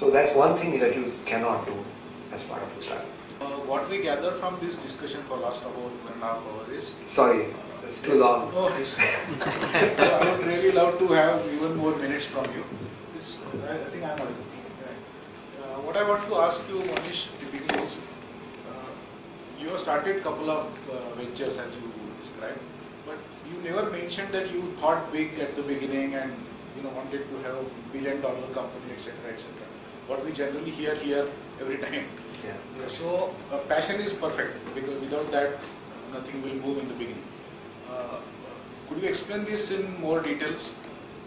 So that's one thing that you cannot do as part of the startup. What we gather from this discussion for last about 1.5 hours is... Sorry, it's too long. No, I would really love to have even more minutes from you. I think I'm audible. What I want to ask you, Monish, typically is, you have started a couple of ventures as you described, but you never mentioned that you thought big at the beginning and wanted to have $1 billion company, etc., etc. What we generally hear here every time. Yeah. So passion is perfect because without that nothing will move in the beginning. Could you explain this in more details?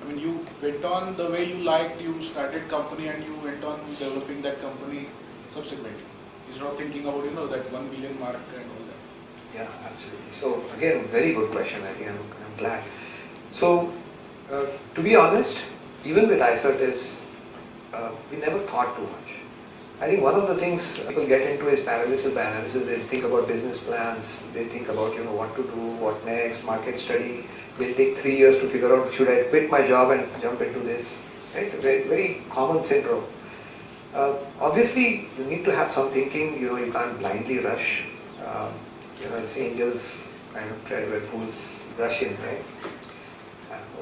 I mean, you went on the way you liked, you started company and you went on developing that company subsequently. Instead of thinking about that 1 billion mark and all that. Yeah, absolutely. So again, very good question. I think I'm glad. So to be honest, even with Icertis, we never thought too much. I think one of the things people get into is paralysis by analysis. They think about business plans, they think about what to do, what next, market study. They'll take 3 years to figure out, should I quit my job and jump into this? Right? Very, very common syndrome. Obviously, you need to have some thinking. You can't blindly rush. It's angels kind of tread where fools rush in, right?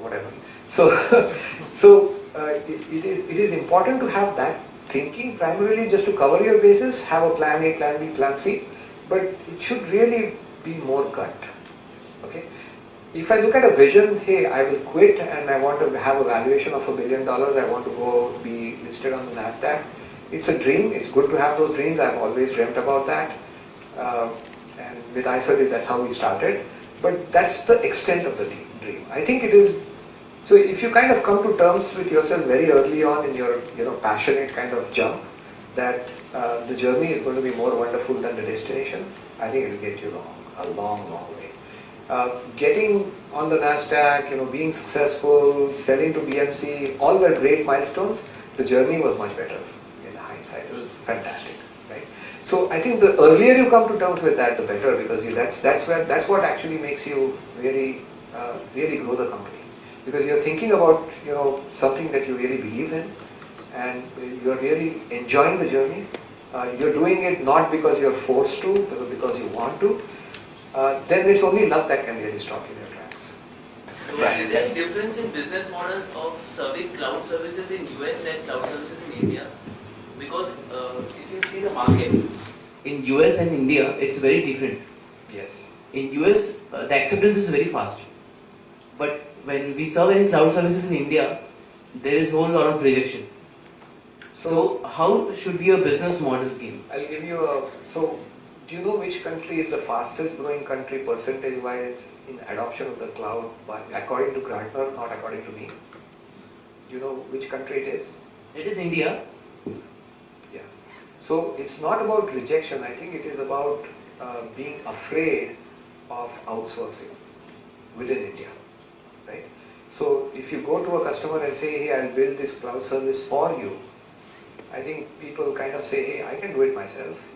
Whatever. So, it is important to have that thinking primarily just to cover your bases, have a plan A, plan B, plan C, but it should really be more gut. Okay? If I look at a vision, hey, I will quit and I want to have a valuation of $1 billion, I want to go be listed on the NASDAQ. It's a dream, it's good to have those dreams, I've always dreamt about that. And with Icertis, that's how we started. But that's the extent of the dream. I think it is. So if you kind of come to terms with yourself very early on in your passionate kind of jump, that the journey is going to be more wonderful than the destination, I think it will get you a long way. Getting on the NASDAQ, being successful, selling to BMC, all were great milestones. The journey was much better in hindsight. It was fantastic, right? So I think the earlier you come to terms with that, the better, because that's what actually makes you really grow the company. Because you're thinking about something that you really believe in, and you're really enjoying the journey. You're doing it not because you're forced to, but because you want to. Then it's only luck that can really stop you in your tracks. So is there a difference in business model of serving cloud services in US and cloud services in India? Because if you see the market in US and India, it's very different. Yes. In US, the acceptance is very fast, but when we serve in cloud services in India, there is a whole lot of rejection. So how should be a business model game? I'll give you so do you know which country is the fastest growing country percentage wise in adoption of the cloud, according to Gartner, not according to me? Do you know which country it is? It is India. Yeah. So it's not about rejection, I think it is about being afraid of outsourcing within India. Right? So if you go to a customer and say, hey, I'll build this cloud service for you, I think people kind of say, hey, I can do it myself.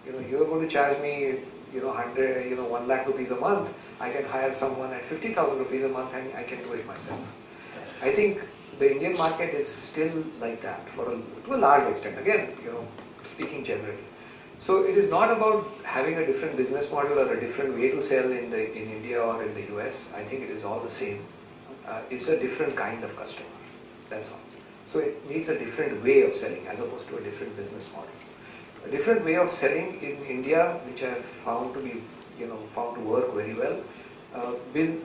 You're going to charge me, 1 lakh rupees a month. I can hire someone at 50,000 rupees a month and I can do it myself. I think the Indian market is still like that to a large extent. Again, speaking generally. So it is not about having a different business model or a different way to sell in India or in the US. I think it is all the same. It's a different kind of customer. That's all. So it needs a different way of selling as opposed to a different business model. A different way of selling in India, which I have found to be, found to work very well.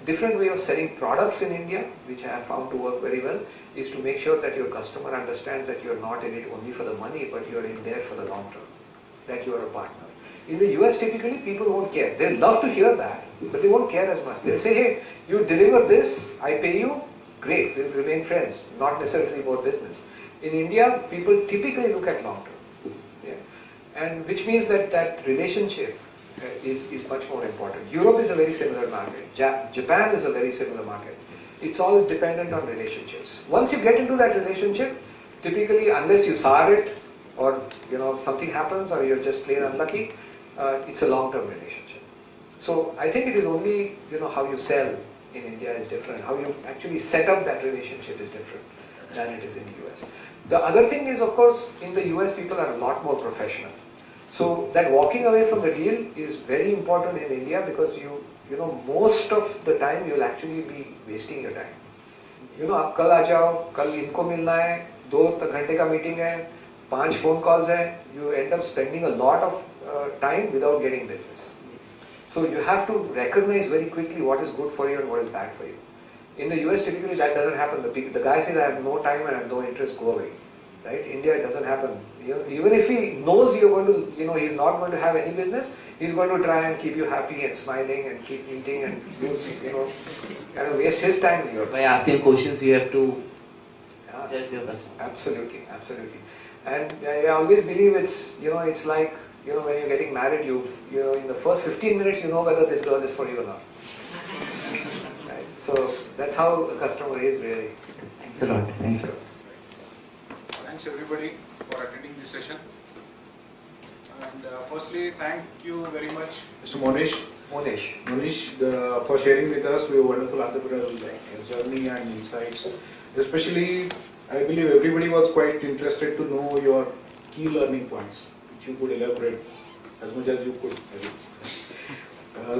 Different way of selling products in India, which I have found to work very well, is to make sure that your customer understands that you're not in it only for the money, but you're in there for the long term. That you are a partner. In the US, typically, people won't care. They love to hear that, but they won't care as much. They'll say, hey, you deliver this, I pay you, great, we'll remain friends, not necessarily about business. In India, people typically look at long term. Yeah? And which means that relationship is much more important. Europe is a very similar market. Japan is a very similar market. It's all dependent on relationships. Once you get into that relationship, typically, unless you sour it, or something happens, or you're just plain unlucky, it's a long-term relationship. So I think it is only how you sell in India is different. How you actually set up that relationship is different. than it is in the US. The other thing is, of course, in the US people are a lot more professional. So that walking away from the deal is very important in India because you know most of the time you'll actually be wasting your time. You know, आप कल आ जाओ, कल इनको मिलना है, 2 घंटे का meeting है, 5 phone calls है, you end up spending a lot of time without getting business. So you have to recognize very quickly what is good for you and what is bad for you. In the US, typically that doesn't happen. The guy says, I have no time and I have no interest, go away. Right? India, it doesn't happen. You know, even if he knows you're going to, he's not going to have any business, he's going to try and keep you happy and smiling and keep meeting and use, kind of waste his time and yours. By asking questions, you have to Yeah. judge your customer. Absolutely, absolutely. And I always believe it's like, when you're getting married, in the first 15 minutes, you know whether this girl is for you or not. Right? So that's how a customer is really. Thanks a lot. Thanks a lot. Thanks everybody for attending this session. And firstly, thank you very much, Mr. Monish. Monish, for sharing with us your wonderful entrepreneurial journey and insights. Especially, I believe everybody was quite interested to know your key learning points, which you could elaborate as much as you could.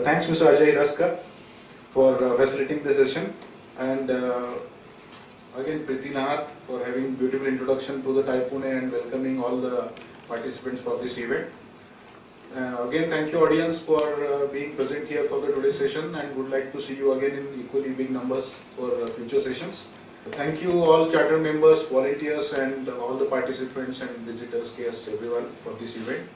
Thanks, Mr. Ajay Raska, for facilitating the session, and again Preeti Nahar for having beautiful introduction to the TiE Pune and welcoming all the participants for this event. Again, thank you audience for being present here for the today's session, and would like to see you again in equally big numbers for future sessions. Thank you all charter members, volunteers and all the participants and visitors, guests, everyone for this event.